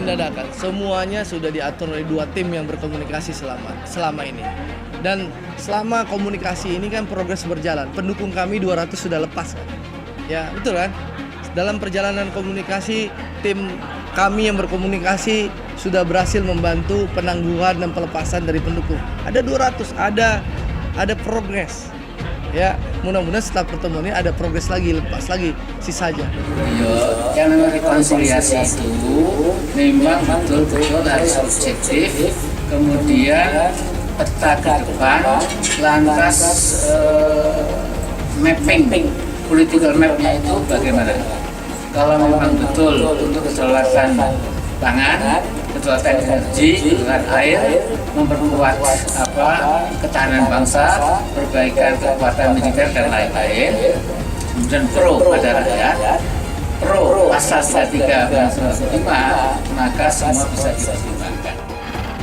dadakan. Semuanya sudah diatur oleh dua tim yang berkomunikasi selama ini. Dan selama komunikasi ini kan progres berjalan. Pendukung kami 200 sudah lepas kan. Ya, betul kan? Dalam perjalanan komunikasi, tim kami yang berkomunikasi sudah berhasil membantu penangguhan dan pelepasan dari pendukung. Ada 200, ada progres. Ya, mudah-mudahan setelah pertemuan ini ada progres lagi, lepas lagi sisanya. Yang namanya rekonsiliasi itu memang betul-betul harus objektif, kemudian peta ke depan, lantas mapping political mapnya itu bagaimana? Kalau memang betul untuk kedaulatan pangan, kedaulatan energi, kedaulatan air, memperkuat ketahanan bangsa, perbaikan kekuatan militer dan lain-lain, kemudian pro pada rakyat, pro pasal 33 dan 95, maka semua bisa dipertimbangkan.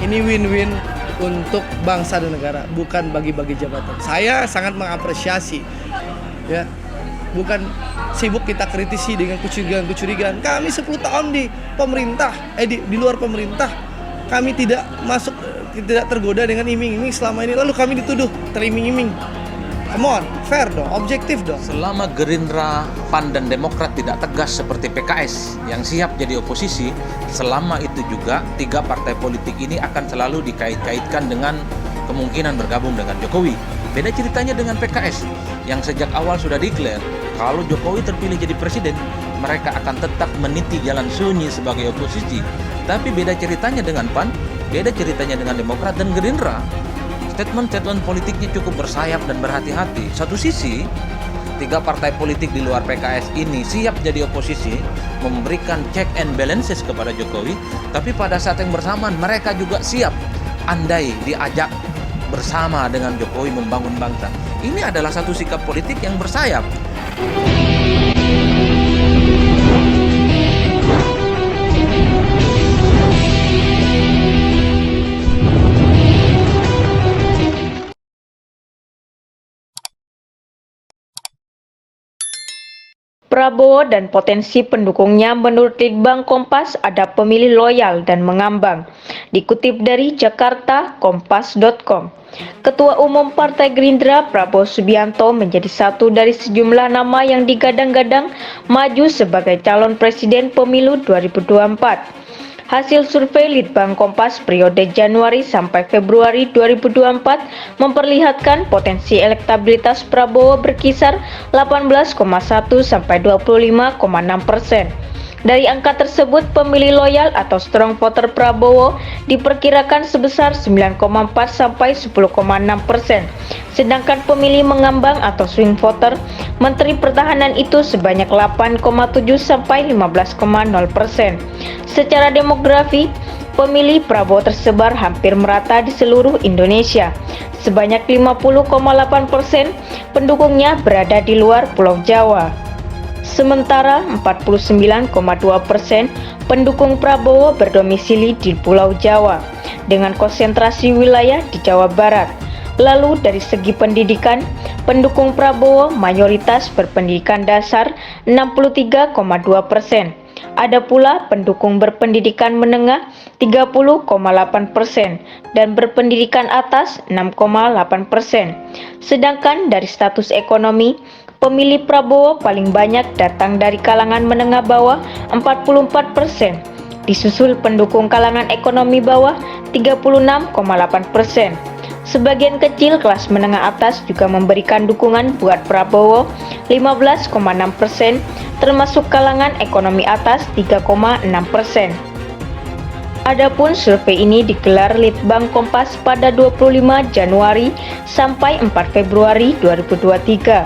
Ini win-win untuk bangsa dan negara, bukan bagi-bagi jabatan. Saya sangat mengapresiasi, ya, bukan sibuk kita kritisi dengan kecurigaan. Kami 10 tahun di pemerintah, di luar pemerintah, kami tidak tergoda dengan iming-iming selama ini. Lalu kami dituduh teriming-iming. Come on, fair dong, objektif dong. Selama Gerindra, PAN, dan Demokrat tidak tegas seperti PKS yang siap jadi oposisi, selama itu juga tiga partai politik ini akan selalu dikait-kaitkan dengan kemungkinan bergabung dengan Jokowi. Beda ceritanya dengan PKS yang sejak awal sudah declare kalau Jokowi terpilih jadi presiden, mereka akan tetap meniti jalan sunyi sebagai oposisi. Tapi beda ceritanya dengan PAN, beda ceritanya dengan Demokrat dan Gerindra. Statement politiknya cukup bersayap dan berhati-hati. Satu sisi, tiga partai politik di luar PKS ini siap jadi oposisi, memberikan check and balances kepada Jokowi, tapi pada saat yang bersamaan mereka juga siap andai diajak bersama dengan Jokowi membangun bangsa. Ini adalah satu sikap politik yang bersayap. Prabowo dan potensi pendukungnya menurut Litbang Kompas ada pemilih loyal dan mengambang. Dikutip dari Jakarta, kompas.com. Ketua Umum Partai Gerindra Prabowo Subianto menjadi satu dari sejumlah nama yang digadang-gadang maju sebagai calon presiden pemilu 2024. Hasil survei Litbang Kompas periode Januari sampai Februari 2024 memperlihatkan potensi elektabilitas Prabowo berkisar 18,1 sampai 25,6%. Dari angka tersebut, pemilih loyal atau strong voter Prabowo diperkirakan sebesar 9,4 sampai 10,6%. Sedangkan pemilih mengambang atau swing voter Menteri Pertahanan itu sebanyak 8,7 sampai 15,0%. Secara demografi, pemilih Prabowo tersebar hampir merata di seluruh Indonesia. Sebanyak 50,8% pendukungnya berada di luar Pulau Jawa. Sementara 49,2% pendukung Prabowo berdomisili di Pulau Jawa, dengan konsentrasi wilayah di Jawa Barat. Lalu dari segi pendidikan, pendukung Prabowo mayoritas berpendidikan dasar 63,2%. Ada pula pendukung berpendidikan menengah 30,8% dan berpendidikan atas 6,8%. Sedangkan dari status ekonomi, pemilih Prabowo paling banyak datang dari kalangan menengah bawah 44%, disusul pendukung kalangan ekonomi bawah 36,8%. Sebagian kecil kelas menengah atas juga memberikan dukungan buat Prabowo 15,6%, termasuk kalangan ekonomi atas 3,6%. Adapun survei ini digelar Litbang Kompas pada 25 Januari sampai 4 Februari 2023.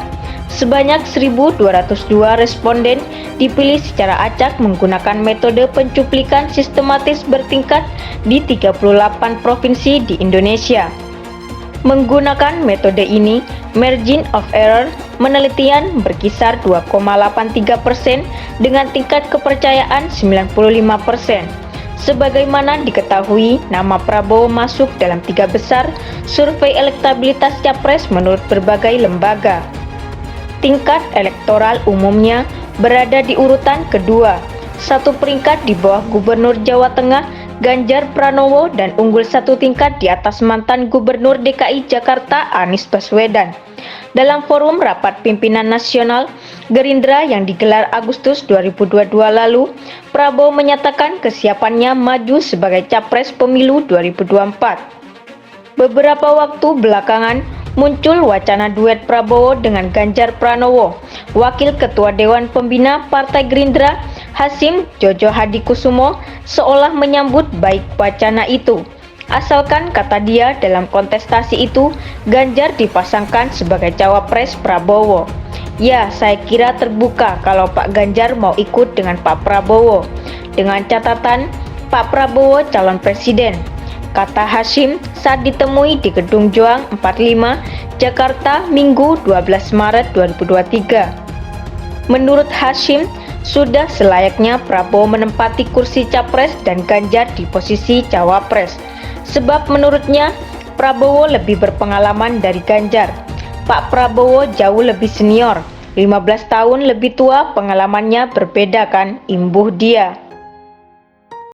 Sebanyak 1.202 responden dipilih secara acak menggunakan metode pencuplikan sistematis bertingkat di 38 provinsi di Indonesia. Menggunakan metode ini, margin of error penelitian berkisar 2,83% dengan tingkat kepercayaan 95%. Sebagaimana diketahui, nama Prabowo masuk dalam 3 besar survei elektabilitas capres menurut berbagai lembaga. Tingkat elektoral umumnya berada di urutan kedua, satu peringkat di bawah Gubernur Jawa Tengah Ganjar Pranowo dan unggul satu tingkat di atas mantan Gubernur DKI Jakarta Anies Baswedan. Dalam forum rapat pimpinan nasional Gerindra yang digelar Agustus 2022 lalu, Prabowo menyatakan kesiapannya maju sebagai capres pemilu 2024. Beberapa waktu belakangan muncul wacana duet Prabowo dengan Ganjar Pranowo. Wakil Ketua Dewan Pembina Partai Gerindra Hasyim Jojo Hadikusumo seolah menyambut baik wacana itu. Asalkan, kata dia, dalam kontestasi itu Ganjar dipasangkan sebagai cawapres Prabowo. Ya, saya kira terbuka kalau Pak Ganjar mau ikut dengan Pak Prabowo. Dengan catatan Pak Prabowo calon presiden, kata Hasyim saat ditemui di Gedung Joang 45, Jakarta, Minggu 12 Maret 2023. Menurut Hasyim, sudah selayaknya Prabowo menempati kursi capres dan Ganjar di posisi cawapres. Sebab menurutnya Prabowo lebih berpengalaman dari Ganjar. Pak Prabowo jauh lebih senior, 15 tahun lebih tua, pengalamannya berbeda kan, imbuh dia.